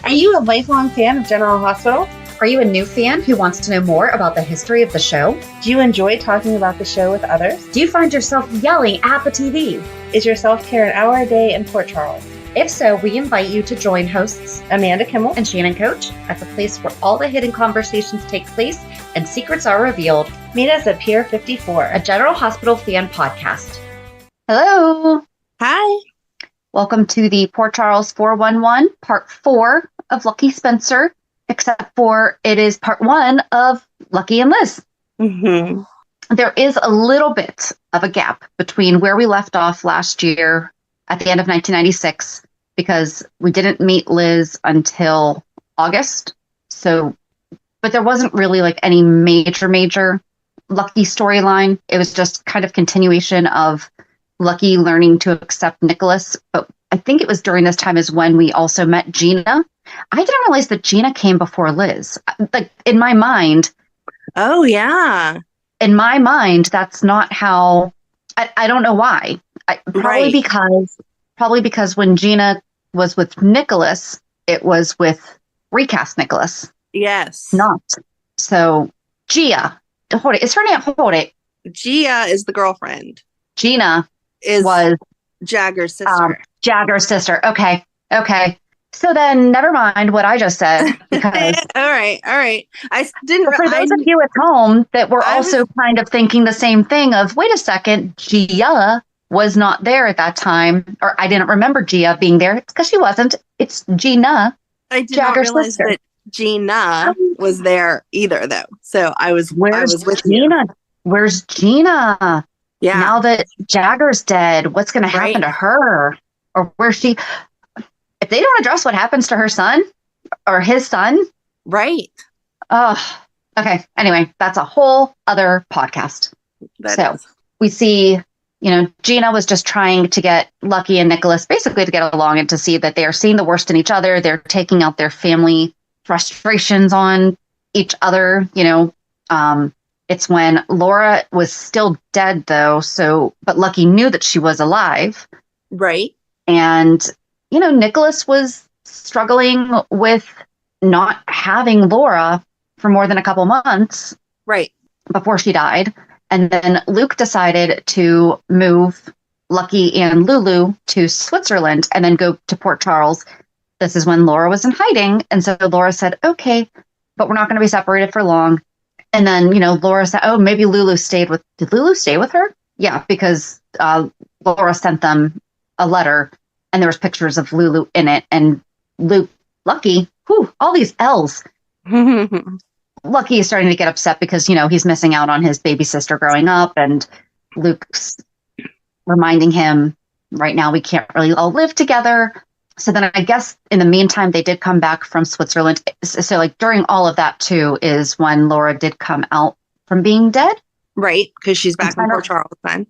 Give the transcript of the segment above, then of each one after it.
Are you a lifelong fan of General Hospital? Are you a new fan who wants to know more about the history of the show? Do you enjoy talking about the show with others? Do you find yourself yelling at the TV? Is your self-care an hour a day in Port Charles? If so, we invite you to join hosts Amanda Kimmel and Shannon Coach at the place where all the hidden conversations take place and secrets are revealed. Meet us at Pier 54, a General Hospital fan podcast. Hello. Hi. Welcome to the Port Charles 411, part 4 of Lucky Spencer, except for it is part 1 of Lucky and Liz. Mm-hmm. There is a little bit of a gap between where we left off last year at the end of 1996, because we didn't meet Liz until August. But there wasn't really like any major Lucky storyline. It was just kind of continuation of Lucky learning to accept Nikolas. But I think it was during this time is when we also met Gina. I didn't realize that Gina came before Liz. Like in my mind. Oh, yeah. In my mind, that's not how. I don't know why. Probably because when Gina was with Nikolas, it was with recast Nikolas. Yes. Not. So Gia, hold it. Is her name? Hold it. Gia is the girlfriend. Gina was Jagger's sister. Jagger's sister. Okay. So then never mind what I just said. Because all right. I didn't. For those of you at home that were also kind of thinking the same thing of, wait a second, Gia was not there at that time, or I didn't remember Gia being there. It's because she wasn't. It's Gina. I did not realize sister. That Gina was there either, though. So I was with Gina. You. Where's Gina? Yeah. Now that Jagger's dead, what's going to happen to her? Or where's she? If they don't address what happens to her son or his son. Right. Oh, okay. Anyway, that's a whole other podcast. We see, Gina was just trying to get Lucky and Nikolas basically to get along and to see that they are seeing the worst in each other. They're taking out their family frustrations on each other. It's when Laura was still dead, though. But Lucky knew that she was alive. Right. And, Nikolas was struggling with not having Laura for more than a couple months. Right. Before she died. And then Luke decided to move Lucky and Lulu to Switzerland and then go to Port Charles. This is when Laura was in hiding. And so Laura said, okay, but we're not going to be separated for long. And then, Laura said, oh, maybe did Lulu stay with her? Yeah, because Laura sent them a letter and there was pictures of Lulu in it. And Lucky, all these L's. Lucky is starting to get upset because, he's missing out on his baby sister growing up. And Luke's reminding him, right now, we can't really all live together. So then I guess in the meantime, they did come back from Switzerland. So like during all of that, too, is when Laura did come out from being dead. Right. Because she's back in Port Charles then.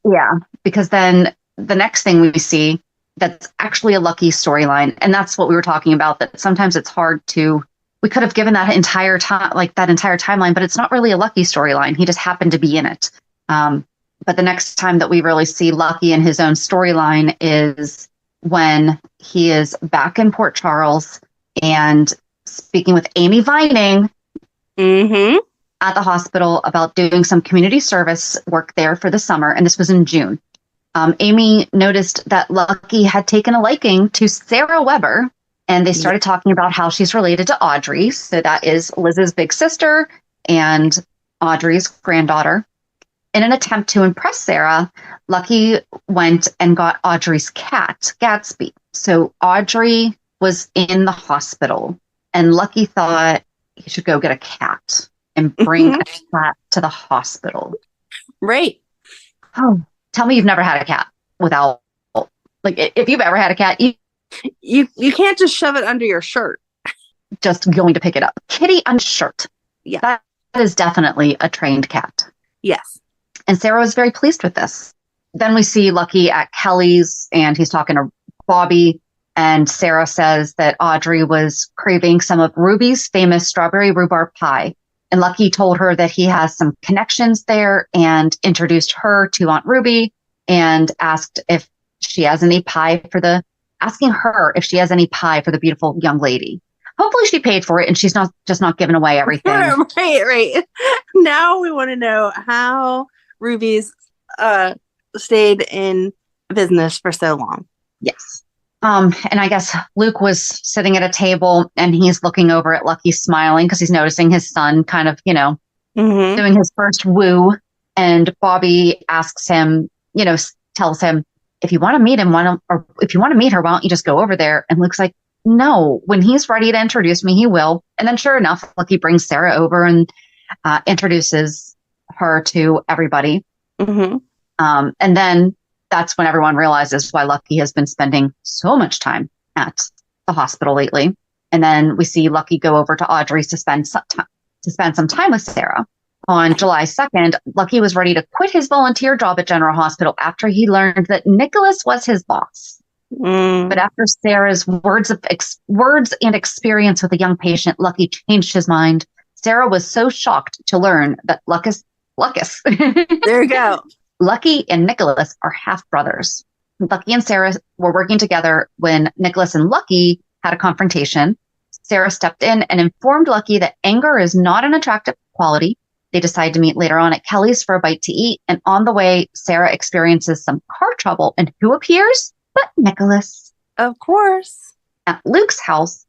Yeah. Because then the next thing we see that's actually a Lucky storyline. And that's what we were talking about, that sometimes it's hard to. We could have given that entire timeline, but it's not really a Lucky storyline. He just happened to be in it. But the next time that we really see Lucky in his own storyline is when he is back in Port Charles and speaking with Amy Vining at the hospital about doing some community service work there for the summer. And this was in June. Amy noticed that Lucky had taken a liking to Sarah Weber. And they started talking about how she's related to Audrey. So that is Liz's big sister and Audrey's granddaughter. In an attempt to impress Sarah, Lucky went and got Audrey's cat, Gatsby. So Audrey was in the hospital and Lucky thought he should go get a cat and bring a cat to the hospital. Right. Oh, tell me you've never had a cat without, like, if you've ever had a cat, you can't just shove it under your shirt. Just going to pick it up. Kitty on shirt. Yeah. That is definitely a trained cat. Yes. And Sarah was very pleased with this. Then we see Lucky at Kelly's and he's talking to Bobby. And Sarah says that Audrey was craving some of Ruby's famous strawberry rhubarb pie. And Lucky told her that he has some connections there and introduced her to Aunt Ruby and asked if she has any pie for the asking her if she has any pie for the beautiful young lady. Hopefully she paid for it and she's not giving away everything. Right. Now we want to know how Ruby's stayed in business for so long. Yes. And I guess Luke was sitting at a table and he's looking over at Lucky smiling because he's noticing his son kind of, doing his first woo. And Bobby asks him, tells him, if you want to meet him, or if you want to meet her, why don't you just go over there? And Luke's like, no, when he's ready to introduce me, he will. And then sure enough, Lucky brings Sarah over and introduces her to everybody. Mm-hmm. And then that's when everyone realizes why Lucky has been spending so much time at the hospital lately. And then we see Lucky go over to Audrey's to spend some time with Sarah. On July 2nd, Lucky was ready to quit his volunteer job at General Hospital after he learned that Nikolas was his boss. But after Sarah's words and experience with a young patient, Lucky changed his mind. Sarah was so shocked to learn that Lucas. There you go. Lucky and Nikolas are half brothers. Lucky and Sarah were working together when Nikolas and Lucky had a confrontation. Sarah stepped in and informed Lucky that anger is not an attractive quality. They decide to meet later on at Kelly's for a bite to eat. And on the way, Sarah experiences some car trouble. And who appears but Nikolas? Of course. At Luke's house,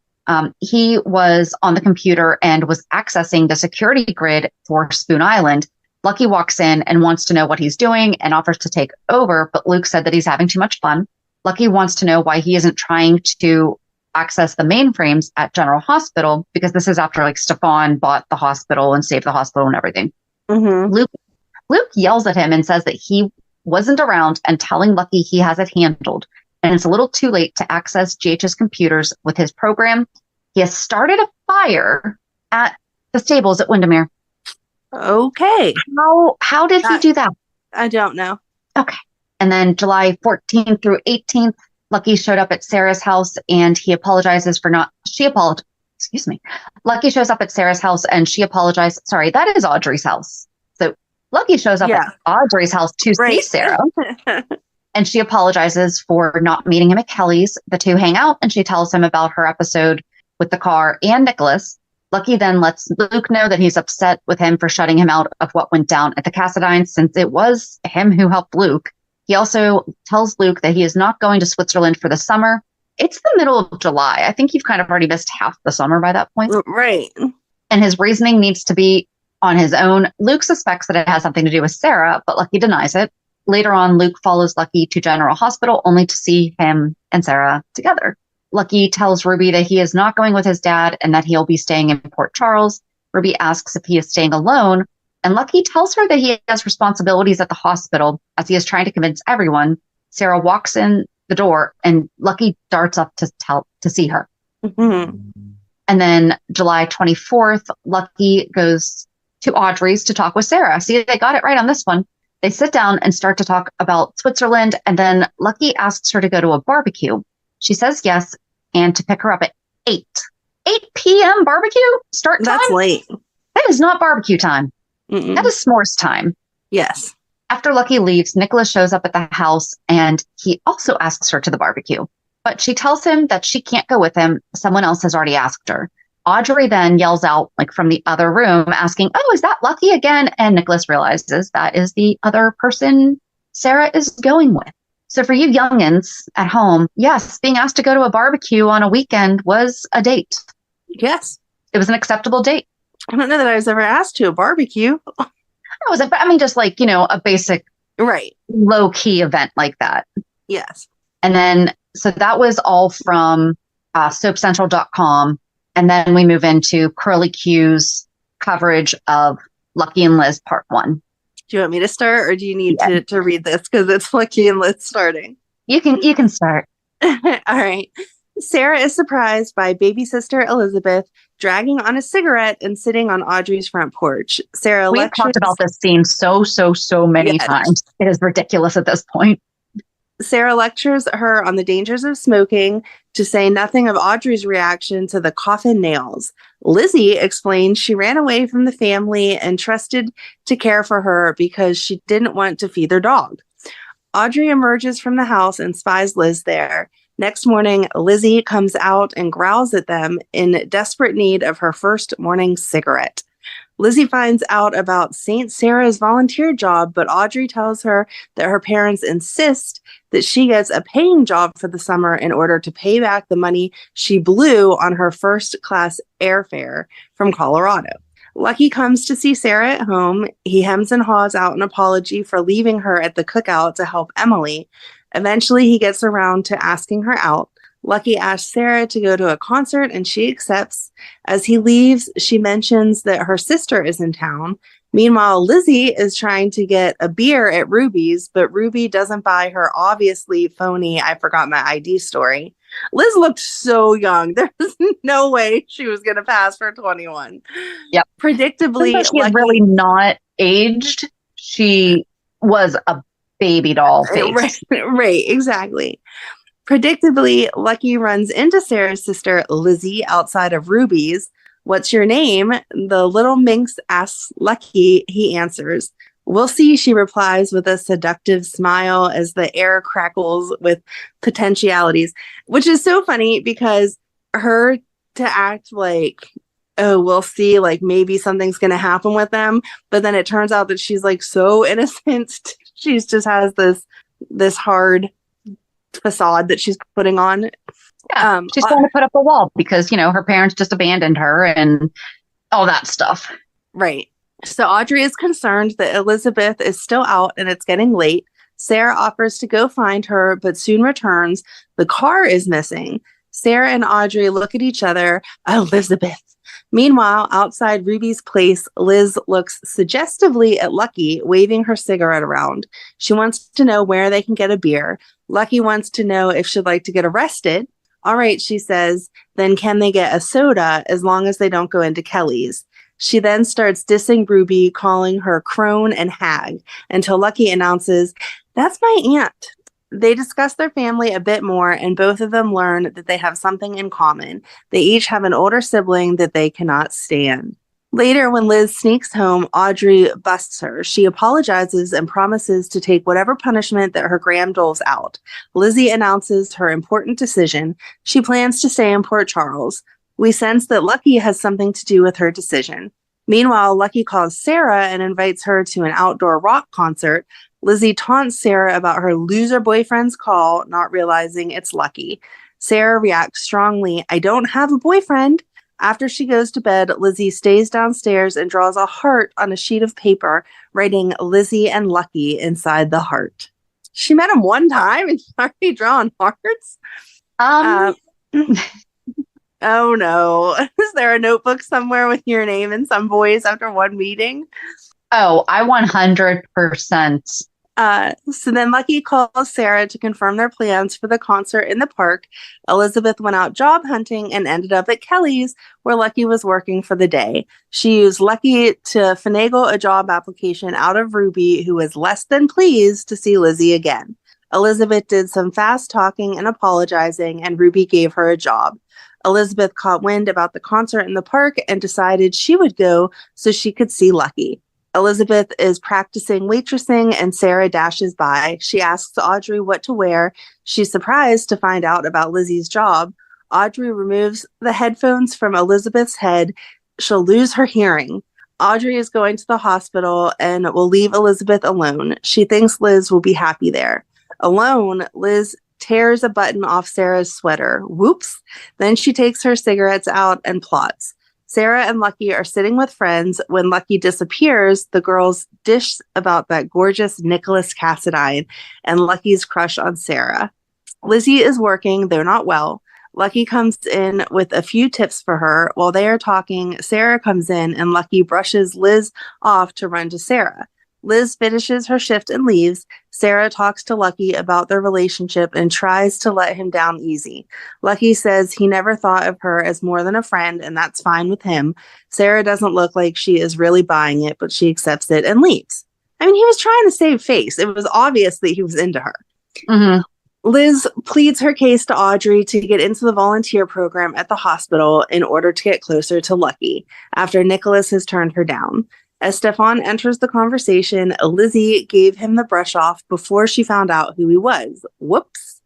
he was on the computer and was accessing the security grid for Spoon Island. Lucky walks in and wants to know what he's doing and offers to take over, but Luke said that he's having too much fun. Lucky wants to know why he isn't trying to access the mainframes at General Hospital, because this is after Stefan bought the hospital and saved the hospital and everything. Mm-hmm. Luke yells at him and says that he wasn't around and telling Lucky he has it handled. And it's a little too late to access GH's computers with his program. He has started a fire at the stables at Windermere. Okay. How did he do that? I don't know. Okay. And then July 14th through 18th, Lucky showed up at Sarah's house and he apologizes for not, excuse me. Lucky shows up at Sarah's house and she apologized. Sorry, that is Audrey's house. So Lucky shows up at Audrey's house to see Sarah. And she apologizes for not meeting him at Kelly's. The two hang out and she tells him about her episode with the car and Nikolas. Lucky then lets Luke know that he's upset with him for shutting him out of what went down at the Cassadines, since it was him who helped Luke. He also tells Luke that he is not going to Switzerland for the summer. It's the middle of July. I think you've kind of already missed half the summer by that point. Right. And his reasoning needs to be on his own. Luke suspects that it has something to do with Sarah, but Lucky denies it. Later on, Luke follows Lucky to General Hospital only to see him and Sarah together. Lucky tells Ruby that he is not going with his dad and that he'll be staying in Port Charles. Ruby asks if he is staying alone, and Lucky tells her that he has responsibilities at the hospital as he is trying to convince everyone. Sarah walks in the door and Lucky darts up to see her. Mm-hmm. And then July 24th, Lucky goes to Audrey's to talk with Sarah. See, they got it right on this one. They sit down and start to talk about Switzerland, and then Lucky asks her to go to a barbecue. She says yes, and to pick her up at 8 p.m. barbecue start time? That's late. That is not barbecue time. Mm-mm. That is s'mores time. Yes. After Lucky leaves, Nikolas shows up at the house, and he also asks her to the barbecue. But she tells him that she can't go with him. Someone else has already asked her. Audrey then yells out from the other room asking, "Oh, is that Lucky again?" And Nikolas realizes that is the other person Sarah is going with. So for you youngins at home, yes, being asked to go to a barbecue on a weekend was a date. Yes. It was an acceptable date. I don't know that I was ever asked to a barbecue. It wasn't, but I mean, just a basic Right. low key event like that. Yes. And then, so that was all from soapcentral.com. And then we move into Curly Q's coverage of Lucky and Liz part 1. Do you want me to start, or do you need to read this because it's Lucky and Liz starting? You can start. All right. Sarah is surprised by baby sister Elizabeth dragging on a cigarette and sitting on Audrey's front porch. We've talked about this scene so many times. It is ridiculous at this point. Sarah lectures her on the dangers of smoking, to say nothing of Audrey's reaction to the coffin nails. Lizzie explains she ran away from the family and trusted to care for her because she didn't want to feed their dog. Audrey emerges from the house and spies Liz there. Next morning, Lizzie comes out and growls at them in desperate need of her first morning cigarette. Lizzie finds out about St. Sarah's volunteer job, but Audrey tells her that her parents insist that she gets a paying job for the summer in order to pay back the money she blew on her first class airfare from Colorado. Lucky comes to see Sarah at home. He hems and haws out an apology for leaving her at the cookout to help Emily. Eventually, he gets around to asking her out. Lucky asks Sarah to go to a concert, and she accepts. As he leaves, she mentions that her sister is in town. Meanwhile, Lizzie is trying to get a beer at Ruby's, but Ruby doesn't buy her obviously phony "I forgot my ID" story. Liz looked so young. There was no way she was going to pass for 21. Yep. Predictably, she had really not aged. She was a baby doll face. Right, exactly. Predictably, Lucky runs into Sarah's sister, Lizzie, outside of Ruby's. "What's your name?" the little minx asks Lucky. He answers. "We'll see," she replies with a seductive smile as the air crackles with potentialities, which is so funny because her to act like, "Oh, we'll see, like maybe something's going to happen with them." But then it turns out that she's like so innocent. She's just has this hard facade that she's putting on. Yeah, she's trying to put up a wall because, her parents just abandoned her and all that stuff. Right. So Audrey is concerned that Elizabeth is still out and it's getting late. Sarah offers to go find her, but soon returns. The car is missing. Sarah and Audrey look at each other. Elizabeth. Meanwhile, outside Ruby's place, Liz looks suggestively at Lucky, waving her cigarette around. She wants to know where they can get a beer. Lucky wants to know if she'd like to get arrested. "All right," she says, "then can they get a soda as long as they don't go into Kelly's?" She then starts dissing Ruby, calling her crone and hag, until Lucky announces, "That's my aunt." They discuss their family a bit more, and both of them learn that they have something in common. They each have an older sibling that they cannot stand. Later, when Liz sneaks home, Audrey busts her. She apologizes and promises to take whatever punishment that her gram doles out. Lizzie announces her important decision. She plans to stay in Port Charles. We sense that Lucky has something to do with her decision. Meanwhile, Lucky calls Sarah and invites her to an outdoor rock concert. Lizzie taunts Sarah about her loser boyfriend's call, not realizing it's Lucky. Sarah reacts strongly. "I don't have a boyfriend." After she goes to bed, Lizzie stays downstairs and draws a heart on a sheet of paper, writing Lizzie and Lucky inside the heart. She met him one time and she's already drawn hearts? Oh no. Is there a notebook somewhere with your name and some boys after one meeting? Oh, I 100%. So then Lucky calls Sarah to confirm their plans for the concert in the park. Elizabeth went out job hunting and ended up at Kelly's, where Lucky was working for the day. She used Lucky to finagle a job application out of Ruby, who was less than pleased to see Lizzie again. Elizabeth did some fast talking and apologizing, and Ruby gave her a job. Elizabeth caught wind about the concert in the park and decided she would go so she could see Lucky. Elizabeth is practicing waitressing and Sarah dashes by. She asks Audrey what to wear. She's surprised to find out about Lizzie's job. Audrey removes the headphones from Elizabeth's head. She'll lose her hearing. Audrey is going to the hospital and will leave Elizabeth alone. She thinks Liz will be happy there. Alone, Liz tears a button off Sarah's sweater. Whoops. Then she takes her cigarettes out and plots. Sarah and Lucky are sitting with friends. When Lucky disappears, the girls dish about that gorgeous Nikolas Cassadine and Lucky's crush on Sarah. Lizzie is working, though not well. Lucky comes in with a few tips for her. While they are talking, Sarah comes in and Lucky brushes Liz off to run to Sarah. Liz finishes her shift and leaves. Sarah talks to Lucky about their relationship and tries to let him down easy. Lucky says he never thought of her as more than a friend, and that's fine with him. Sarah doesn't look like she is really buying it, but she accepts it and leaves. I mean, he was trying to save face. It was obvious that he was into her. Mm-hmm. Liz pleads her case to Audrey to get into the volunteer program at the hospital in order to get closer to Lucky, after Nikolas has turned her down. As Stefan enters the conversation, Lizzie gave him the brush off before she found out who he was. Whoops.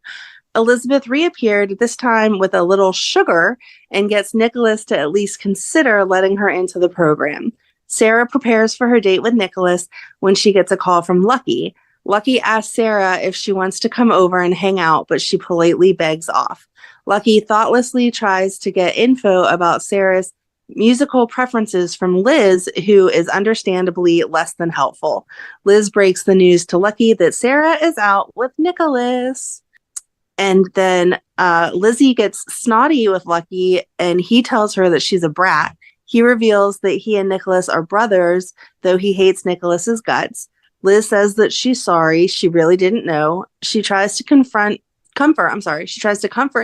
Elizabeth reappeared, this time with a little sugar, and gets Nikolas to at least consider letting her into the program. Sarah prepares for her date with Nikolas when she gets a call from Lucky. Lucky asks Sarah if she wants to come over and hang out, but she politely begs off. Lucky thoughtlessly tries to get info about Sarah's musical preferences from Liz, who is understandably less than helpful. Liz breaks the news to Lucky that Sarah is out with Nikolas. And then Lizzie gets snotty with Lucky, and he tells her that she's a brat. He reveals that he and Nikolas are brothers, though he hates Nikolas's guts. Liz says that she's sorry. She really didn't know. She tries to comfort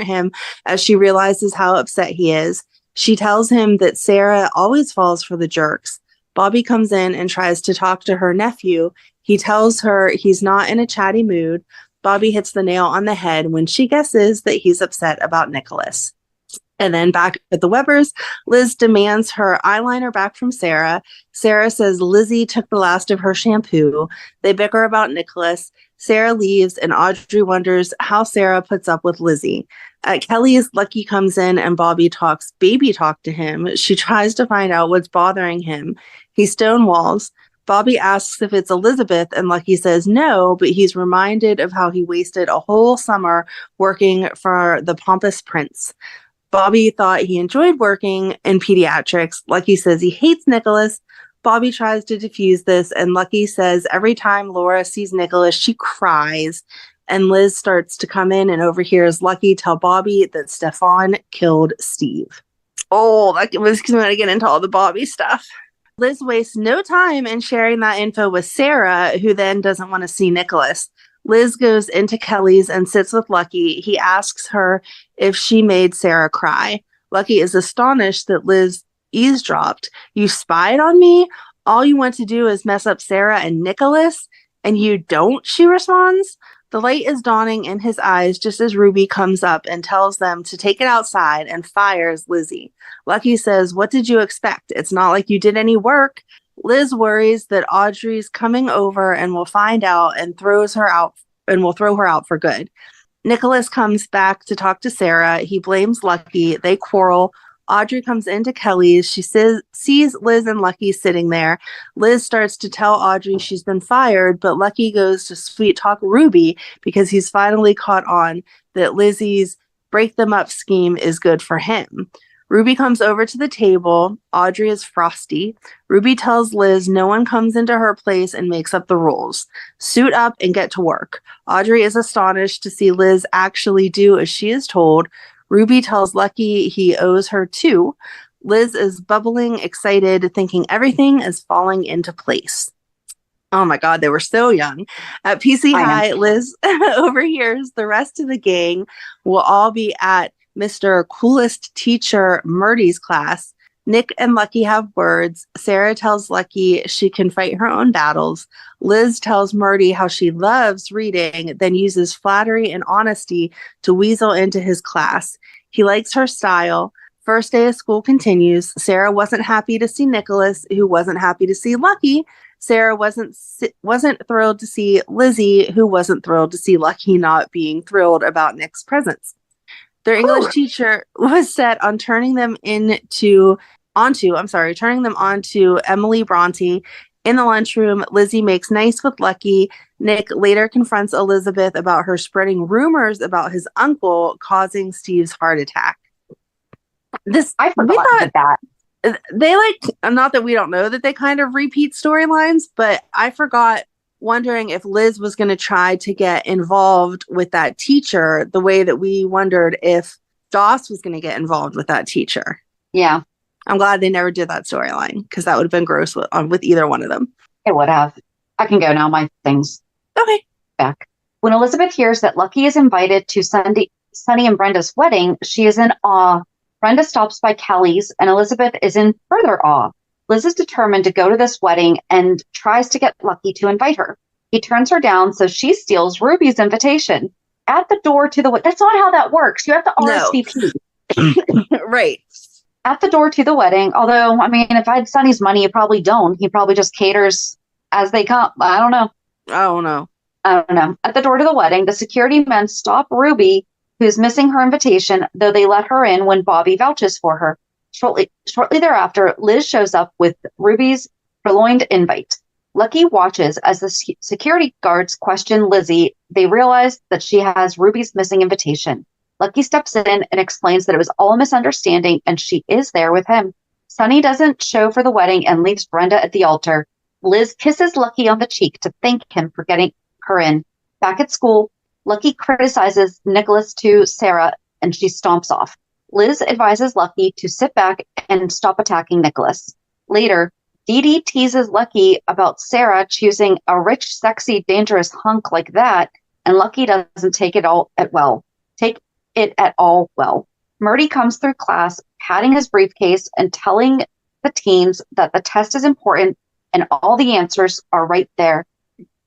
him as she realizes how upset he is. She tells him that Sarah always falls for the jerks. Bobby comes in and tries to talk to her nephew. He tells her he's not in a chatty mood. Bobby hits the nail on the head when she guesses that he's upset about Nikolas. And then back at the Webbers, Liz demands her eyeliner back from Sarah. Sarah says Lizzie took the last of her shampoo. They bicker about Nikolas. Sarah leaves, and Audrey wonders how Sarah puts up with Lizzie. At Kelly's, Lucky comes in, and Bobby talks baby talk to him. She tries to find out what's bothering him. He stonewalls. Bobby asks if it's Elizabeth, and Lucky says no, but he's reminded of how he wasted a whole summer working for the pompous prince. Bobby thought he enjoyed working in pediatrics. Lucky says he hates Nikolas. Bobby tries to defuse this, and Lucky says every time Laura sees Nikolas, she cries. And Liz starts to come in and overhears Lucky tell Bobby that Stefan killed Steve. Oh, that was going to get into all the Bobby stuff. Liz wastes no time in sharing that info with Sarah, who then doesn't want to see Nikolas. Liz goes into Kelly's and sits with Lucky. He asks her if she made Sarah cry. Lucky is astonished that Liz eavesdropped. You spied on me? All you want to do is mess up Sarah and Nikolas? And you don't, she responds. The light is dawning in his eyes just as Ruby comes up and tells them to take it outside and fires Lizzie. Lucky says, "What did you expect? It's not like you did any work." Liz worries that Audrey's coming over and will find out and will throw her out for good. Nikolas comes back to talk to Sarah. He blames Lucky. They quarrel. Audrey comes into Kelly's. She sees Liz and Lucky sitting there. Liz starts to tell Audrey she's been fired, but Lucky goes to sweet talk Ruby because he's finally caught on that Lizzie's break them up scheme is good for him. Ruby comes over to the table. Audrey is frosty. Ruby tells Liz no one comes into her place and makes up the rules. Suit up and get to work. Audrey is astonished to see Liz actually do as she is told. Ruby tells Lucky he owes her too. Liz is bubbling, excited, thinking everything is falling into place. Oh my God, they were so young. At PC High, Liz overhears the rest of the gang will all be at Mr. Coolest Teacher Murdy's class. Nick and Lucky have words. Sarah tells Lucky she can fight her own battles. Liz tells Murdy how she loves reading, then uses flattery and honesty to weasel into his class. He likes her style. First day of school continues. Sarah wasn't happy to see Nikolas, who wasn't happy to see Lucky. Sarah wasn't thrilled to see Lizzie, who wasn't thrilled to see Lucky not being thrilled about Nick's presence. Their English teacher was set on turning them onto Emily Bronte. In the lunchroom, Lizzie makes nice with Lucky. Nick later confronts Elizabeth about her spreading rumors about his uncle causing Steve's heart attack. I forgot that. They not that we don't know that they kind of repeat storylines, but I forgot wondering if Liz was going to try to get involved with that teacher the way that we wondered if Doss was going to get involved with that teacher. Yeah. I'm glad they never did that storyline because that would have been gross with either one of them. It would have. I can go now. My things. Okay. Back. When Elizabeth hears that Lucky is invited to Sunny and Brenda's wedding, she is in awe. Brenda stops by Kelly's and Elizabeth is in further awe. Liz is determined to go to this wedding and tries to get Lucky to invite her. He turns her down, so she steals Ruby's invitation. At the door to the wedding, that's not how that works. You have to RSVP. No. Right. At the door to the wedding, although, I mean, if I had Sonny's money, you probably don't. He probably just caters as they come. I don't know. I don't know. At the door to the wedding, the security men stop Ruby who's missing her invitation, though they let her in when Bobby vouches for her. Shortly thereafter, Liz shows up with Ruby's purloined invite. Lucky watches as the security guards question Lizzie. They realize that she has Ruby's missing invitation. Lucky steps in and explains that it was all a misunderstanding and she is there with him. Sunny doesn't show for the wedding and leaves Brenda at the altar. Liz kisses Lucky on the cheek to thank him for getting her in. Back at school, Lucky criticizes Nikolas to Sarah and she stomps off. Liz advises Lucky to sit back and stop attacking Nikolas. Later, Dee Dee teases Lucky about Sarah choosing a rich, sexy, dangerous hunk like that, and Lucky doesn't take it at all well. Murdy comes through class, patting his briefcase and telling the teens that the test is important and all the answers are right there.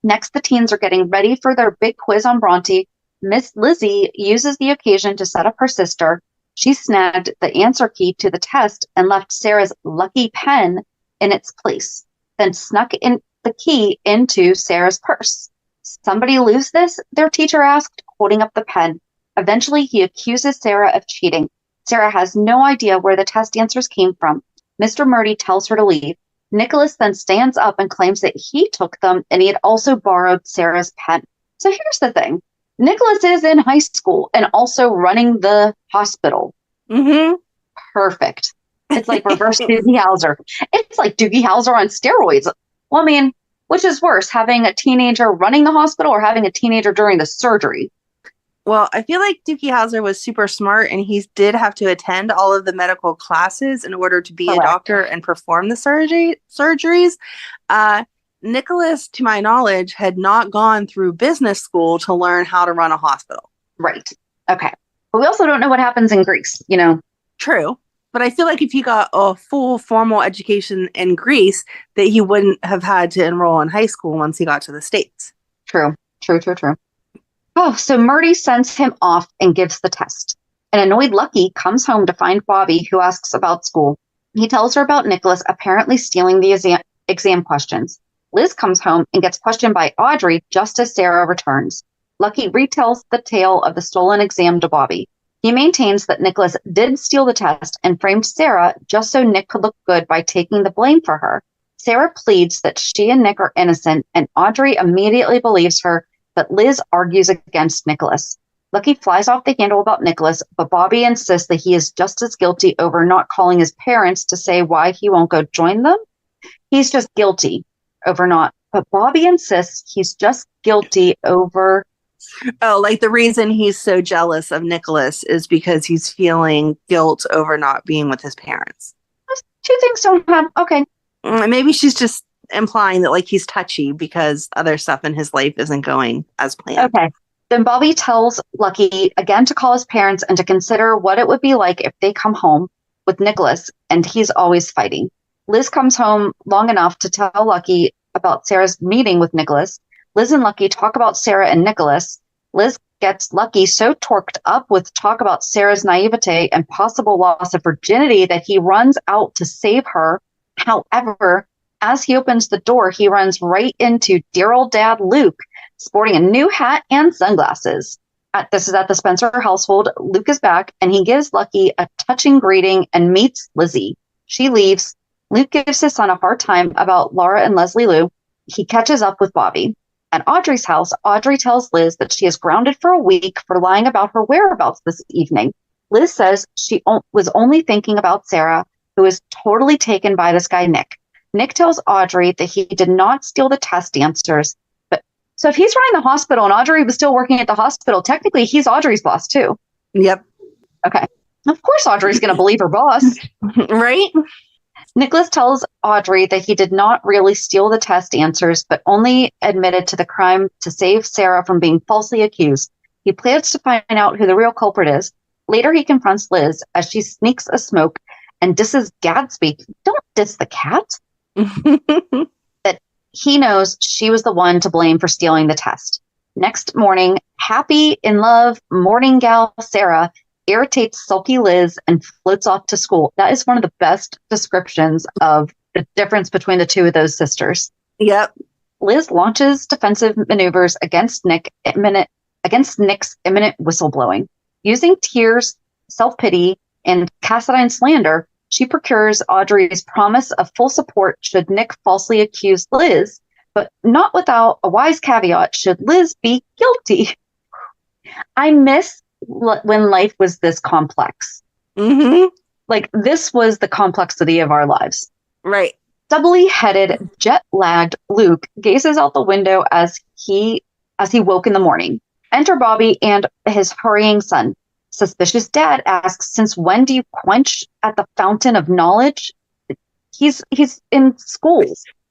Next, the teens are getting ready for their big quiz on Bronte. Miss Lizzie uses the occasion to set up her sister. She snagged the answer key to the test and left Sarah's lucky pen in its place, then snuck in the key into Sarah's purse. Somebody lose this? Their teacher asked, holding up the pen. Eventually, he accuses Sarah of cheating. Sarah has no idea where the test answers came from. Mr. Murdy tells her to leave. Nikolas then stands up and claims that he took them and he had also borrowed Sarah's pen. So here's the thing. Nikolas is in high school and also running the hospital. Mm-hmm. Perfect. It's like reverse Doogie Howser. It's like Doogie Howser on steroids. Well, I mean, which is worse, having a teenager running the hospital or having a teenager during the surgery? Well, I feel like Doogie Howser was super smart and he did have to attend all of the medical classes in order to be Correct. a doctor and perform the surgeries. Nikolas, to my knowledge, had not gone through business school to learn how to run a hospital. Right. Okay. But we also don't know what happens in Greece, you know? True. But I feel like if he got a full formal education in Greece, that he wouldn't have had to enroll in high school once he got to the States. True. Oh, so Murdy sends him off and gives the test. An annoyed Lucky comes home to find Bobby, who asks about school. He tells her about Nikolas apparently stealing the exam questions. Liz comes home and gets questioned by Audrey just as Sarah returns. Lucky retells the tale of the stolen exam to Bobby. He maintains that Nikolas did steal the test and framed Sarah just so Nick could look good by taking the blame for her. Sarah pleads that she and Nick are innocent, and Audrey immediately believes her, but Liz argues against Nikolas. Lucky flies off the handle about Nikolas, but Bobby insists that he is just as guilty over not calling his parents to say why he won't go join them. He's just guilty over not, but Bobby insists he's just guilty over... Oh, like the reason he's so jealous of Nikolas is because he's feeling guilt over not being with his parents. Those two things don't have... Okay. Maybe she's just implying that like he's touchy because other stuff in his life isn't going as planned. Okay. Then Bobby tells Lucky again to call his parents and to consider what it would be like if they come home with Nikolas, and he's always fighting. Liz comes home long enough to tell Lucky about Sarah's meeting with Nikolas. Liz and Lucky talk about Sarah and Nikolas. Liz gets Lucky so torqued up with talk about Sarah's naivete and possible loss of virginity that he runs out to save her. However, as he opens the door, he runs right into dear old dad Luke, sporting a new hat and sunglasses. This is at the Spencer household. Luke is back, and he gives Lucky a touching greeting and meets Lizzie. She leaves. Luke gives his son a hard time about Laura and Leslie Lou. He catches up with Bobby. At Audrey's house, Audrey tells Liz that she is grounded for a week for lying about her whereabouts this evening. Liz says she was only thinking about Sarah, who is totally taken by this guy, Nick. Nick tells Audrey that he did not steal the test answers. But so if he's running the hospital and Audrey was still working at the hospital, technically he's Audrey's boss too. Yep. Okay. Of course Audrey's going to believe her boss. Right? Nicholas tells Audrey that he did not really steal the test answers, but only admitted to the crime to save Sarah from being falsely accused. He plans to find out who the real culprit is. Later, he confronts Liz as she sneaks a smoke and disses Gadsby. Don't diss the cat. That he knows she was the one to blame for stealing the test. Next morning, happy, in love, morning gal Sarah irritates sulky Liz and floats off to school. That is one of the best descriptions of the difference between the two of those sisters. Yep. Liz launches defensive maneuvers against Nick's imminent whistleblowing. Using tears, self-pity, and Cassadine slander, she procures Audrey's promise of full support should Nick falsely accuse Liz, but not without a wise caveat should Liz be guilty. I miss when life was this complex. Mm-hmm. Like, this was the complexity of our lives. Right. Doubly headed, jet-lagged Luke gazes out the window as he woke in the morning. Enter Bobby and his hurrying son. Suspicious dad asks, "Since when do you quench at the fountain of knowledge?" He's in school.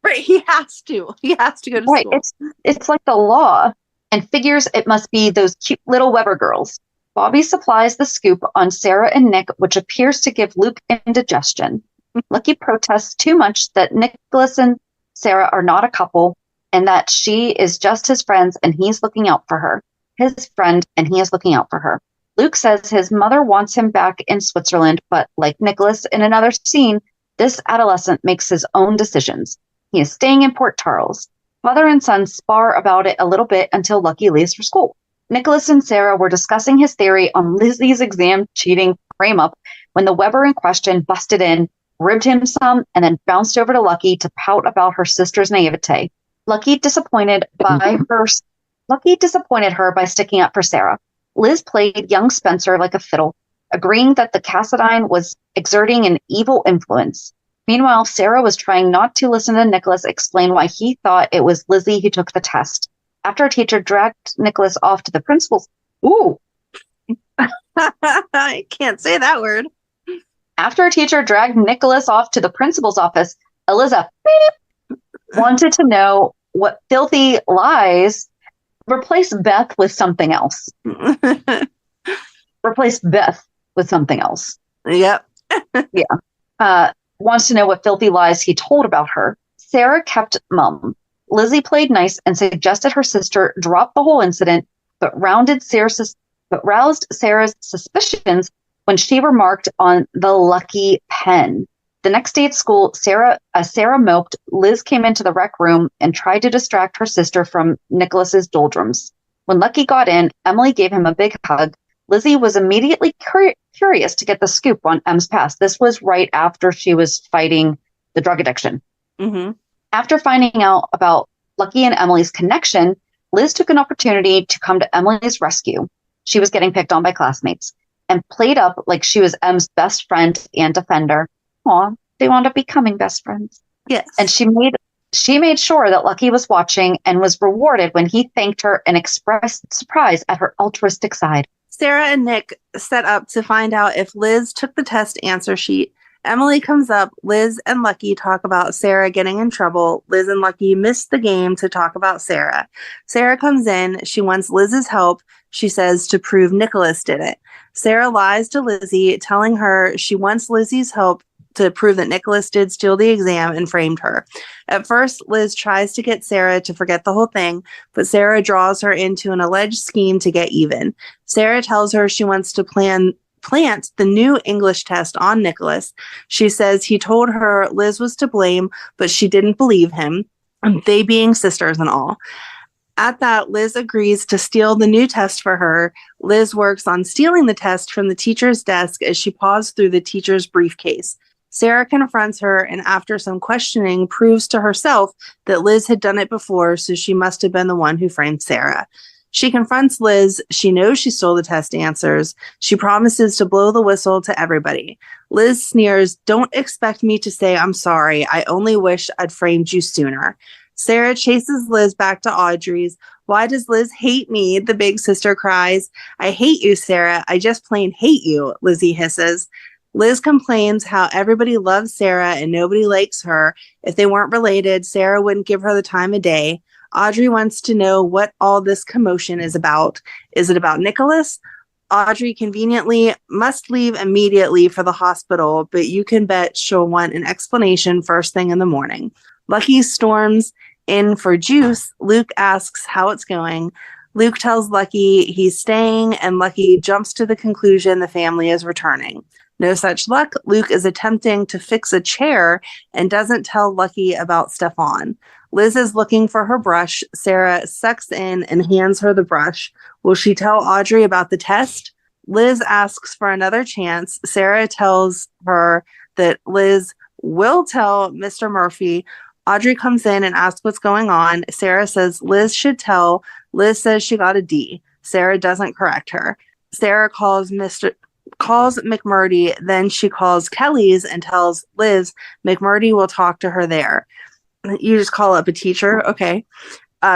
Right. He has to. He has to go to Right. school. It's like the law, and figures it must be those cute little Weber girls. Bobby supplies the scoop on Sarah and Nick, which appears to give Luke indigestion. Lucky protests too much that Nikolas and Sarah are not a couple, and that she is just his friends and he's looking out for her. His friend, and he is looking out for her. Luke says his mother wants him back in Switzerland, but like Nikolas in another scene, this adolescent makes his own decisions. He is staying in Port Charles. Father and son spar about it a little bit until Lucky leaves for school. Nikolas and Sarah were discussing his theory on Lizzie's exam cheating frame-up when the Weber in question busted in, ribbed him some, and then bounced over to Lucky to pout about her sister's naivete. Lucky disappointed her by sticking up for Sarah. Liz played young Spencer like a fiddle, agreeing that the Cassadine was exerting an evil influence. Meanwhile, Sarah was trying not to listen to Nikolas explain why he thought it was Lizzie who took the test. After a teacher dragged Nikolas off to the principal's... Ooh! I can't say that word. After a teacher dragged Nikolas off to the principal's office, Eliza wanted to know what filthy lies. Replace Beth with something else. Replace Beth with something else. Yep. Wants to know what filthy lies he told about her. Sarah kept mum. Lizzie played nice and suggested her sister drop the whole incident, but roused Sarah's suspicions when she remarked on the lucky pen. The next day at school, Sarah moped. Liz came into the rec room and tried to distract her sister from Nikolas's doldrums. When Lucky got in, Emily gave him a big hug. Lizzie was immediately curious to get the scoop on Em's past. This was right after she was fighting the drug addiction. Mm-hmm. After finding out about Lucky and Emily's connection, Liz took an opportunity to come to Emily's rescue. She was getting picked on by classmates and played up like she was Em's best friend and defender. Aw, they wound up becoming best friends. Yes. And she made sure that Lucky was watching and was rewarded when he thanked her and expressed surprise at her altruistic side. Sarah and Nick set up to find out if Liz took the test answer sheet. Emily comes up. Liz and Lucky talk about Sarah getting in trouble. Liz and Lucky miss the game to talk about Sarah. Sarah comes in. She wants Liz's help. She says to prove Nikolas did it. Sarah lies to Lizzie, telling her she wants Lizzie's help to prove that Nikolas did steal the exam and framed her. At first, Liz tries to get Sarah to forget the whole thing, but Sarah draws her into an alleged scheme to get even. Sarah tells her she wants to plant the new English test on Nikolas. She says he told her Liz was to blame, but she didn't believe him, they being sisters and all. At that, Liz agrees to steal the new test for her. Liz works on stealing the test from the teacher's desk as she paws through the teacher's briefcase. Sarah confronts her and after some questioning proves to herself that Liz had done it before, so she must have been the one who framed Sarah. She confronts Liz. She knows she stole the test answers. She promises to blow the whistle to everybody. Liz sneers, "Don't expect me to say I'm sorry. I only wish I'd framed you sooner." Sarah chases Liz back to Audrey's. "Why does Liz hate me?" the big sister cries. "I hate you, Sarah. I just plain hate you," Lizzie hisses. Liz complains how everybody loves Sarah and nobody likes her. If they weren't related, Sarah wouldn't give her the time of day. Audrey wants to know what all this commotion is about. Is it about Nikolas? Audrey conveniently must leave immediately for the hospital, but you can bet she'll want an explanation first thing in the morning. Lucky storms in for juice. Luke asks how it's going. Luke tells Lucky he's staying, and Lucky jumps to the conclusion the family is returning. No such luck. Luke is attempting to fix a chair and doesn't tell Lucky about Stefan. Liz is looking for her brush. Sarah sucks in and hands her the brush. Will she tell Audrey about the test? Liz asks for another chance. Sarah tells her that Liz will tell Mr. Murphy. Audrey comes in and asks what's going on. Sarah says Liz should tell. Liz says she got a D. Sarah doesn't correct her. Sarah calls McMurdy, then she calls Kelly's and tells Liz McMurdy will talk to her there. You just call up a teacher? Okay.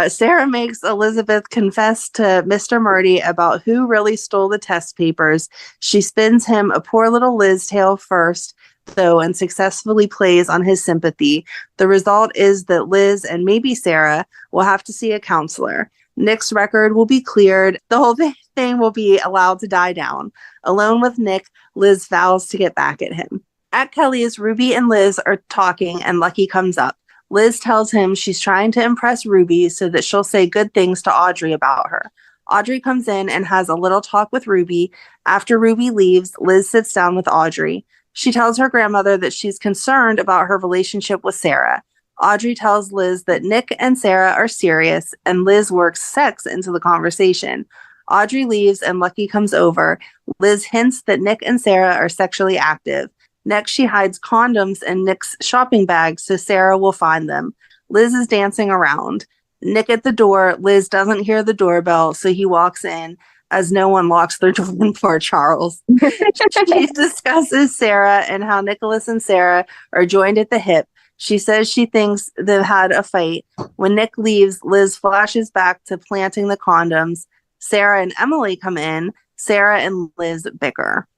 Sarah makes Elizabeth confess to Mr. Murdy about who really stole the test papers. She spins him a poor little Liz tale first, though, and successfully plays on his sympathy. The result is that Liz and maybe Sarah will have to see a counselor. Nick's record will be cleared. The whole thing will be allowed to die down. Alone with Nick, Liz vows to get back at him. At Kelly's, Ruby and Liz are talking, and Lucky comes up. Liz tells him she's trying to impress Ruby so that she'll say good things to Audrey about her. Audrey comes in and has a little talk with Ruby. After Ruby leaves, Liz sits down with Audrey. She tells her grandmother that she's concerned about her relationship with Sarah. Audrey tells Liz that Nick and Sarah are serious, and Liz works sex into the conversation. Audrey leaves and Lucky comes over. Liz hints that Nick and Sarah are sexually active. Next, she hides condoms in Nick's shopping bag so Sarah will find them. Liz is dancing around. Nick at the door. Liz doesn't hear the doorbell, so he walks in as no one locks their door for Charles. She discusses Sarah and how Nikolas and Sarah are joined at the hip. She says she thinks they've had a fight. When Nick leaves, Liz flashes back to planting the condoms. Sarah and Emily come in. Sarah and Liz bicker.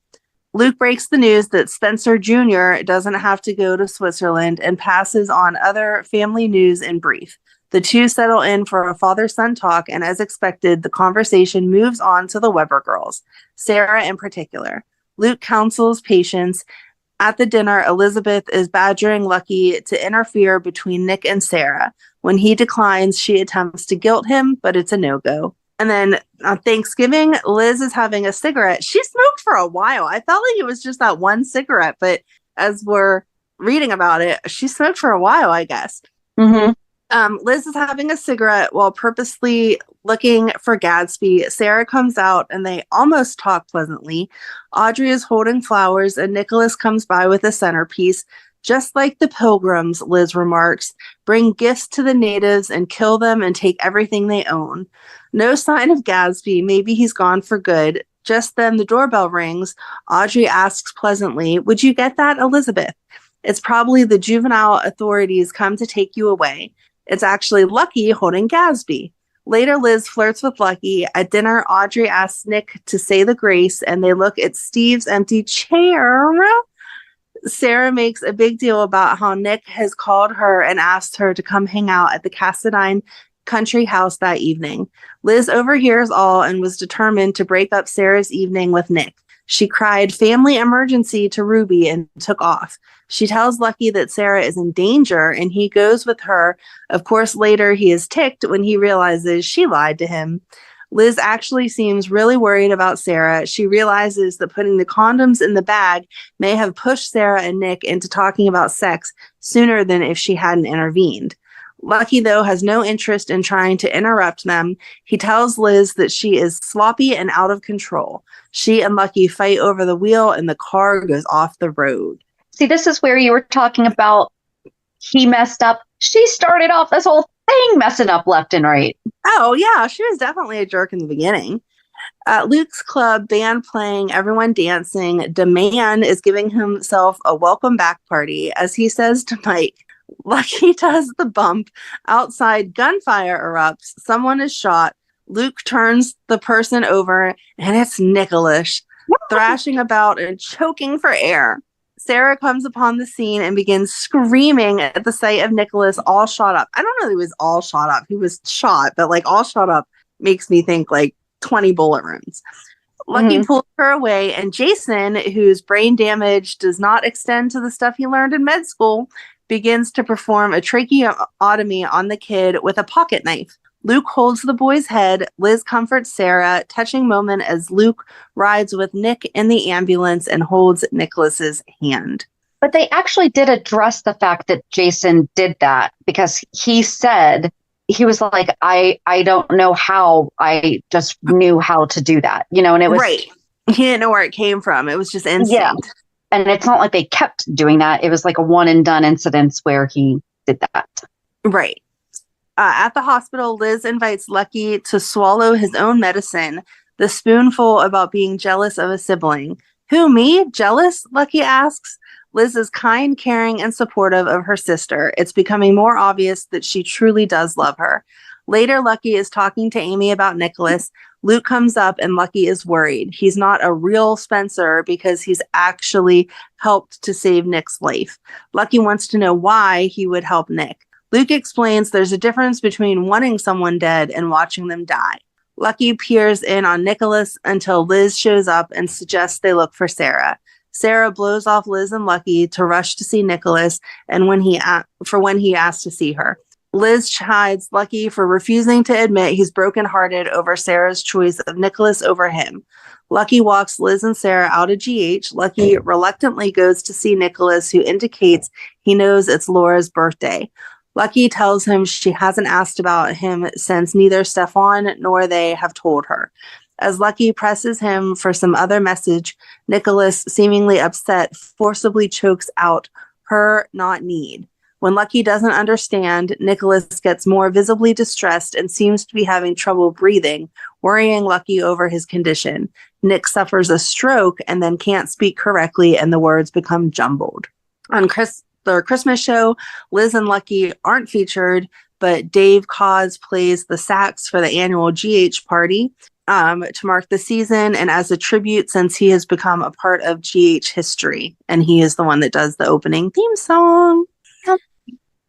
Luke breaks the news that Spencer Jr. doesn't have to go to Switzerland and passes on other family news in brief. The two settle in for a father-son talk, and as expected, the conversation moves on to the Weber girls, Sarah in particular. Luke counsels patience. At the dinner, Elizabeth is badgering Lucky to interfere between Nick and Sarah. When he declines, she attempts to guilt him, but it's a no-go. And then on Thanksgiving, Liz is having a cigarette. She smoked for a while. I felt like it was just that one cigarette, but as we're reading about it, she smoked for a while, I guess. Mm-hmm. Liz is having a cigarette while purposely looking for Gadsby. Sarah comes out and they almost talk pleasantly. Audrey is holding flowers and Nikolas comes by with a centerpiece. Just like the Pilgrims, Liz remarks, bring gifts to the natives and kill them and take everything they own. No sign of Gadsby. Maybe he's gone for good. Just then the doorbell rings. Audrey asks pleasantly, "Would you get that, Elizabeth?" It's probably the juvenile authorities come to take you away. It's actually Lucky holding Gadsby. Later, Liz flirts with Lucky. At dinner, Audrey asks Nick to say the grace, and they look at Steve's empty chair. Sarah makes a big deal about how Nick has called her and asked her to come hang out at the Cassadine country house that evening. Liz overhears all and was determined to break up Sarah's evening with Nick. She cried family emergency to Ruby and took off. She tells Lucky that Sarah is in danger and he goes with her. Of course, later he is ticked when he realizes she lied to him. Liz actually seems really worried about Sarah. She realizes that putting the condoms in the bag may have pushed Sarah and Nick into talking about sex sooner than if she hadn't intervened. Lucky, though, has no interest in trying to interrupt them. He tells Liz that she is sloppy and out of control. She and Lucky fight over the wheel and the car goes off the road. See, this is where you were talking about he messed up. She started off this whole thing messing up left and right. Oh, yeah, she was definitely a jerk in the beginning. At Luke's club, band playing, everyone dancing. DeMann is giving himself a welcome back party. As he says to Mike, Lucky does the bump. Outside, gunfire erupts. Someone is shot. Luke turns the person over, and it's Nikolas, thrashing about and choking for air. Sarah comes upon the scene and begins screaming at the sight of Nikolas all shot up. I don't know if he was all shot up. He was shot, but like all shot up makes me think like 20 bullet wounds. Lucky pulls her away, and Jason, whose brain damage does not extend to the stuff he learned in med school, begins to perform a tracheotomy on the kid with a pocket knife. Luke holds the boy's head. Liz comforts Sarah. Touching moment as Luke rides with Nick in the ambulance and holds Nikolas's hand. But they actually did address the fact that Jason did that because he said, he was like, I don't know how, I just knew how to do that, you know, and it was right. He didn't know where it came from. It was just Yeah. instinct. And it's not like they kept doing that. It was like a one and done incident where he did that. Right. At the hospital, Liz invites Lucky to swallow his own medicine, the spoonful about being jealous of a sibling. Who, me? Jealous? Lucky asks. Liz is kind, caring, and supportive of her sister. It's becoming more obvious that she truly does love her. Later, Lucky is talking to Amy about Nikolas. Luke comes up and Lucky is worried. He's not a real Spencer because he's actually helped to save Nick's life. Lucky wants to know why he would help Nick. Luke explains there's a difference between wanting someone dead and watching them die. Lucky peers in on Nikolas until Liz shows up and suggests they look for Sarah. Sarah blows off Liz and Lucky to rush to see Nikolas and when he asks to see her. Liz chides Lucky for refusing to admit he's brokenhearted over Sarah's choice of Nikolas over him. Lucky walks Liz and Sarah out of GH. Lucky reluctantly goes to see Nikolas, who indicates he knows it's Laura's birthday. Lucky tells him she hasn't asked about him since neither Stefan nor they have told her. As Lucky presses him for some other message, Nikolas, seemingly upset, forcibly chokes out her not need. When Lucky doesn't understand, Nikolas gets more visibly distressed and seems to be having trouble breathing, worrying Lucky over his condition. Nick suffers a stroke and then can't speak correctly, and the words become jumbled. On their Christmas show, Liz and Lucky aren't featured, but Dave Cause plays the sax for the annual GH party to mark the season and as a tribute since he has become a part of GH history, and he is the one that does the opening theme song.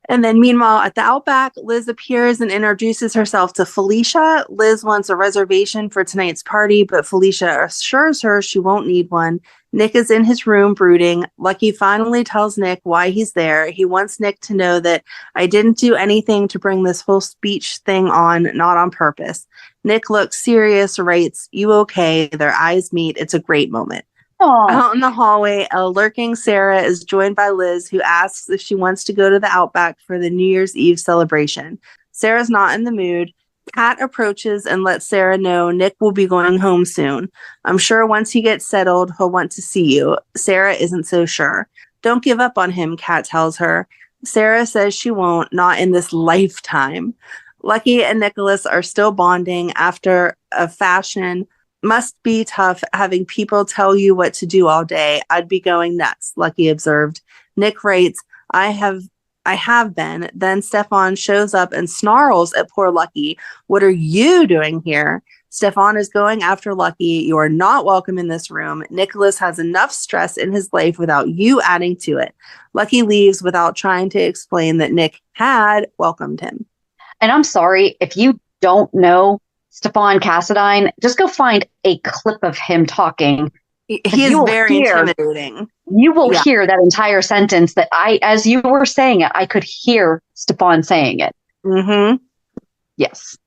And then meanwhile, at the Outback, Liz appears and introduces herself to Felicia. Liz wants a reservation for tonight's party, but Felicia assures her she won't need one. Nick is in his room brooding. Lucky finally tells Nick why he's there. He wants Nick to know that I didn't do anything to bring this whole speech thing on, not on purpose. Nick looks serious, writes, "You okay?" Their eyes meet. It's a great moment. Aww. Out in the hallway, a lurking Sarah is joined by Liz, who asks if she wants to go to the Outback for the New Year's Eve celebration. Sarah's not in the mood. Kat approaches and lets Sarah know Nick will be going home soon. I'm sure once he gets settled, he'll want to see you. Sarah isn't so sure. Don't give up on him, Kat tells her. Sarah says she won't, not in this lifetime. Lucky and Nikolas are still bonding after a fashion. Must be tough having people tell you what to do all day. I'd be going nuts, Lucky observed. Nick writes, I have been. Then Stefan shows up and snarls at poor Lucky. What are you doing here? Stefan is going after Lucky. You are not welcome in this room. Nikolas has enough stress in his life without you adding to it. Lucky leaves without trying to explain that Nick had welcomed him. And I'm sorry, if you don't know Stefan Cassadine, just go find a clip of him talking. He is very intimidating. You will hear that entire sentence that as you were saying it, I could hear Stefan saying it. Mm-hmm. Yes.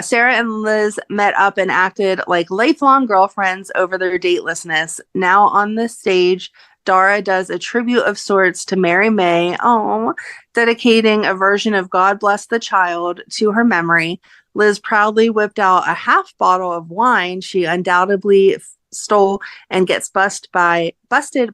Sarah and Liz met up and acted like lifelong girlfriends over their datelessness. Now on the stage, Dara does a tribute of sorts to Mary May, dedicating a version of God Bless the Child to her memory. Liz proudly whipped out a half bottle of wine she undoubtedly stole and gets busted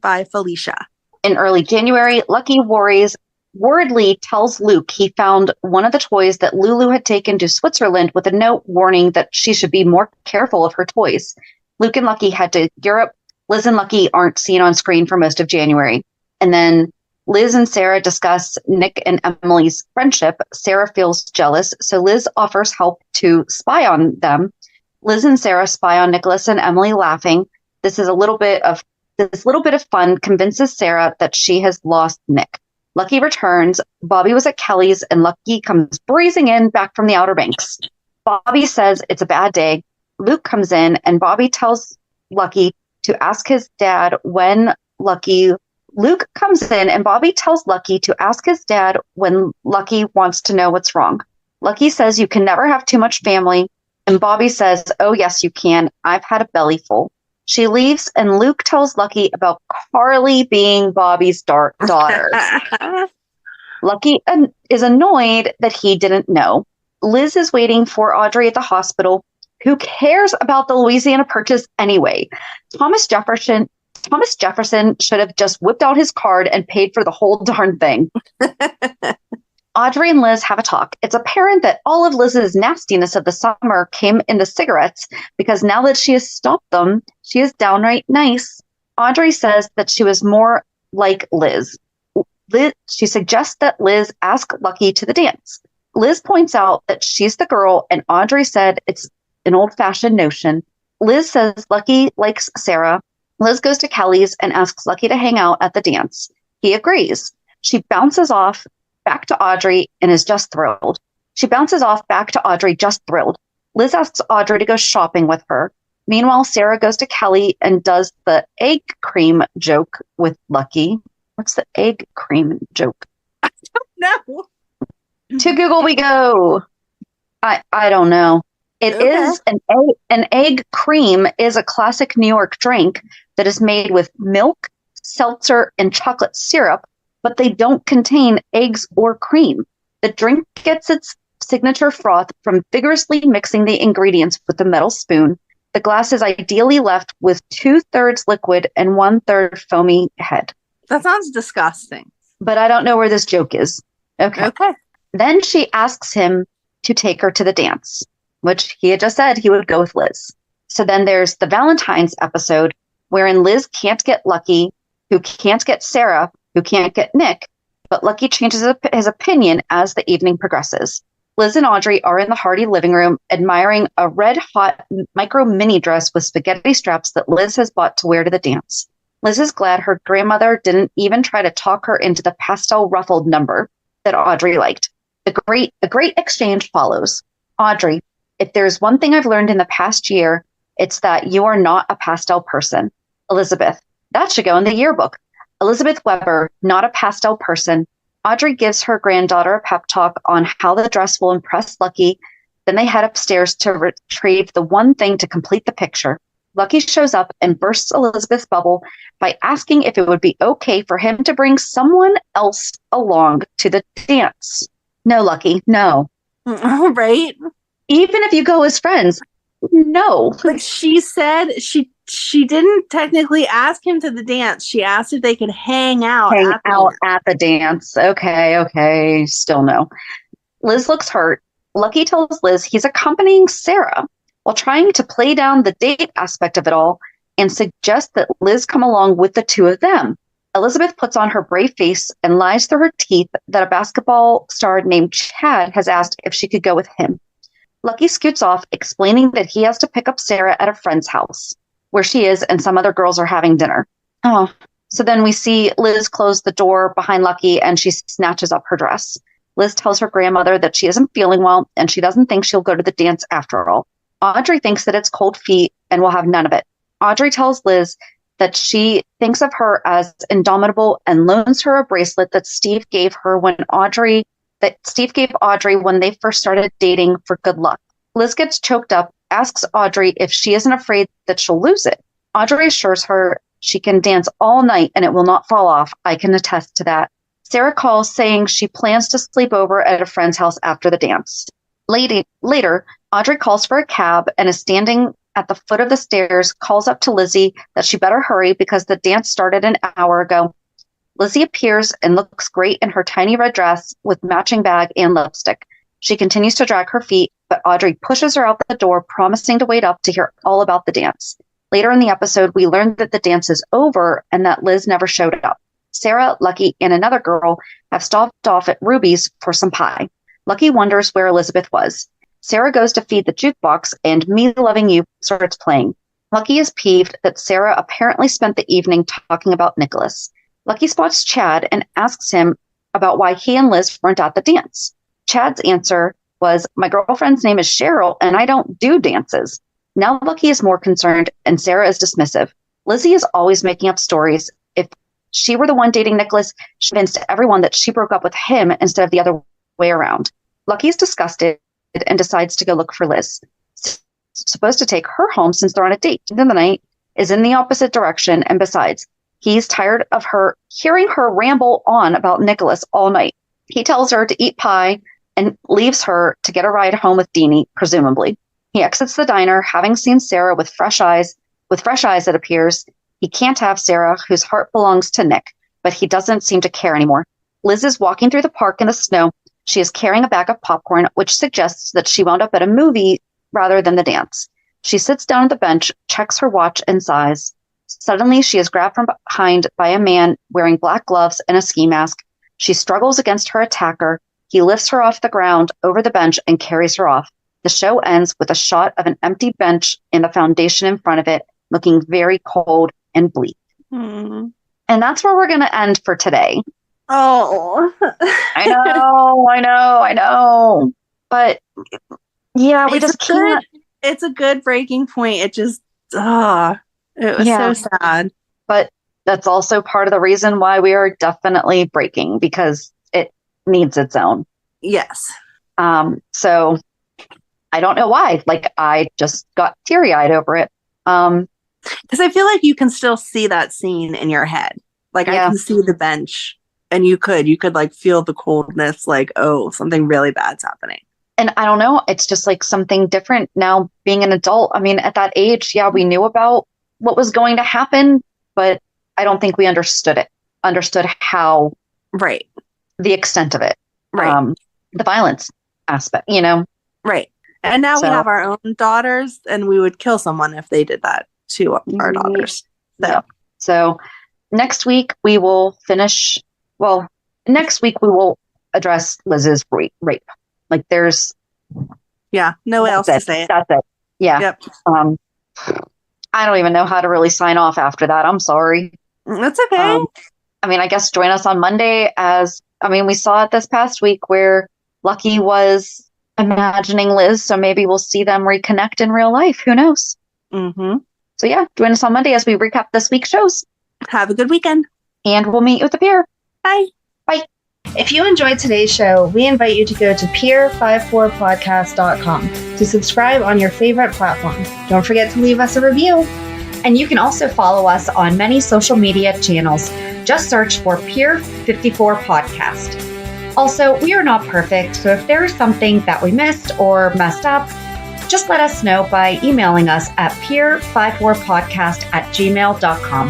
by Felicia. In early January, Lucky worriedly tells Luke he found one of the toys that Lulu had taken to Switzerland with a note warning that she should be more careful of her toys. Luke and Lucky head to Europe. Liz and Lucky aren't seen on screen for most of January. And then Liz and Sarah discuss Nick and Emily's friendship. Sarah feels jealous, so Liz offers help to spy on them. Liz and Sarah spy on Nikolas and Emily, laughing. This little bit of fun convinces Sarah that she has lost Nick. Lucky returns. Bobby was at Kelly's, and Lucky comes breezing in back from the Outer Banks. Bobby says it's a bad day. Luke comes in, and Bobby tells Lucky to ask his dad when Luke comes in and Bobby tells Lucky to ask his dad when Lucky wants to know what's wrong. Lucky says you can never have too much family. And Bobby says, oh, yes, you can. I've had a belly full. She leaves and Luke tells Lucky about Carly being Bobby's daughter. Lucky is annoyed that he didn't know. Liz is waiting for Audrey at the hospital. Who cares about the Louisiana Purchase anyway? Thomas Jefferson should have just whipped out his card and paid for the whole darn thing. Audrey and Liz have a talk. It's apparent that all of Liz's nastiness of the summer came in the cigarettes because now that she has stopped them, she is downright nice. Audrey says that she was more like Liz. She suggests that Liz ask Lucky to the dance. Liz points out that she's the girl, and Audrey said it's an old-fashioned notion. Liz says Lucky likes Sarah. Liz goes to Kelly's and asks Lucky to hang out at the dance. He agrees. She bounces off back to Audrey and is just thrilled. Liz asks Audrey to go shopping with her. Meanwhile, Sarah goes to Kelly and does the egg cream joke with Lucky. What's the egg cream joke? No. To Google we go. I don't know. It Okay. is an egg cream is a classic New York drink that is made with milk, seltzer, and chocolate syrup, but they don't contain eggs or cream. The drink gets its signature froth from vigorously mixing the ingredients with a metal spoon. The glass is ideally left with 2/3 liquid and 1/3 foamy head. That sounds disgusting. But I don't know where this joke is. Okay. Then she asks him to take her to the dance, which he had just said he would go with Liz. So then there's the Valentine's episode wherein Liz can't get Lucky, who can't get Sarah, who can't get Nick, but Lucky changes his opinion as the evening progresses. Liz and Audrey are in the hearty living room admiring a red-hot micro mini dress with spaghetti straps that Liz has bought to wear to the dance. Liz is glad her grandmother didn't even try to talk her into the pastel ruffled number that Audrey liked. A great exchange follows. Audrey, if there's one thing I've learned in the past year, it's that you are not a pastel person. Elizabeth, that should go in the yearbook. Elizabeth Weber, not a pastel person. Audrey gives her granddaughter a pep talk on how the dress will impress Lucky. Then they head upstairs to retrieve the one thing to complete the picture. Lucky shows up and bursts Elizabeth's bubble by asking if it would be okay for him to bring someone else along to the dance. No, Lucky, no. Right? Even if you go as friends, no. Like she said, she didn't technically ask him to the dance. She asked if they could hang out at the dance. Okay. Still no. Liz looks hurt. Lucky tells Liz he's accompanying Sarah while trying to play down the date aspect of it all and suggests that Liz come along with the two of them. Elizabeth puts on her brave face and lies through her teeth that a basketball star named Chad has asked if she could go with him. Lucky scoots off, explaining that he has to pick up Sarah at a friend's house, where she is and some other girls are having dinner. Oh, so then we see Liz close the door behind Lucky and she snatches up her dress. Liz tells her grandmother that she isn't feeling well and she doesn't think she'll go to the dance after all. Audrey thinks that it's cold feet and will have none of it. Audrey tells Liz that she thinks of her as indomitable and loans her a bracelet that Steve gave Audrey when they first started dating for good luck. Liz gets choked up, asks Audrey if she isn't afraid that she'll lose it. Audrey assures her she can dance all night and it will not fall off. I can attest to that. Sarah calls saying she plans to sleep over at a friend's house after the dance. Later, Audrey calls for a cab and is standing at the foot of the stairs, calls up to Lizzie that she better hurry because the dance started an hour ago. Lizzie appears and looks great in her tiny red dress with matching bag and lipstick. She continues to drag her feet, but Audrey pushes her out the door, promising to wait up to hear all about the dance. Later in the episode, we learn that the dance is over and that Liz never showed up. Sarah, Lucky, and another girl have stopped off at Ruby's for some pie. Lucky wonders where Elizabeth was. Sarah goes to feed the jukebox and Me Loving You starts playing. Lucky is peeved that Sarah apparently spent the evening talking about Nikolas. Lucky spots Chad and asks him about why he and Liz weren't at the dance. Chad's answer was, "My girlfriend's name is Cheryl and I don't do dances." Now Lucky is more concerned and Sarah is dismissive. Lizzie is always making up stories. If she were the one dating Nikolas, she convinced everyone that she broke up with him instead of the other way around. Lucky is disgusted and decides to go look for Liz. Supposed to take her home since they're on a date. Then the night is in the opposite direction, and besides, he's tired of hearing her ramble on about Nikolas all night. He tells her to eat pie and leaves her to get a ride home with Deanie, presumably. He exits the diner, having seen Sarah with fresh eyes. With fresh eyes, it appears. He can't have Sarah, whose heart belongs to Nick, but he doesn't seem to care anymore. Liz is walking through the park in the snow. She is carrying a bag of popcorn, which suggests that she wound up at a movie rather than the dance. She sits down at the bench, checks her watch, and sighs. Suddenly, she is grabbed from behind by a man wearing black gloves and a ski mask. She struggles against her attacker. He lifts her off the ground over the bench and carries her off. The show ends with a shot of an empty bench and the foundation in front of it, looking very cold and bleak. Mm. And that's where we're going to end for today. Oh, I know. But yeah, we just can't. It's a good breaking point. It just, it was so sad. But that's also part of the reason why we are definitely breaking, because it needs its own. Yes. So I don't know why. Like, I just got teary-eyed over it. Because I feel like you can still see that scene in your head. Like, I can see the bench, and you could like feel the coldness, like, oh, something really bad's happening. And I don't know, it's just like something different now being an adult. I mean, at that age, we knew about what was going to happen, but I don't think we understood how, right, the extent of it, right, the violence aspect, right. And now we have our own daughters, and we would kill someone if they did that to our daughters. So next week we will finish. Well, next week we will address Liz's rape. Like, there's no way else to say it. That's it. Yeah. Yep. I don't even know how to really sign off after that. I'm sorry. That's okay. I mean, I guess join us on Monday we saw it this past week where Lucky was imagining Liz, so maybe we'll see them reconnect in real life. Who knows? Mm-hmm. So join us on Monday as we recap this week's shows. Have a good weekend. And we'll meet you at the pier. Bye. Bye. If you enjoyed today's show, we invite you to go to pier54podcast.com to subscribe on your favorite platform. Don't forget to leave us a review. And you can also follow us on many social media channels. Just search for Pier 54 Podcast. Also, we are not perfect, so if there is something that we missed or messed up, just let us know by emailing us at pier54podcast@gmail.com.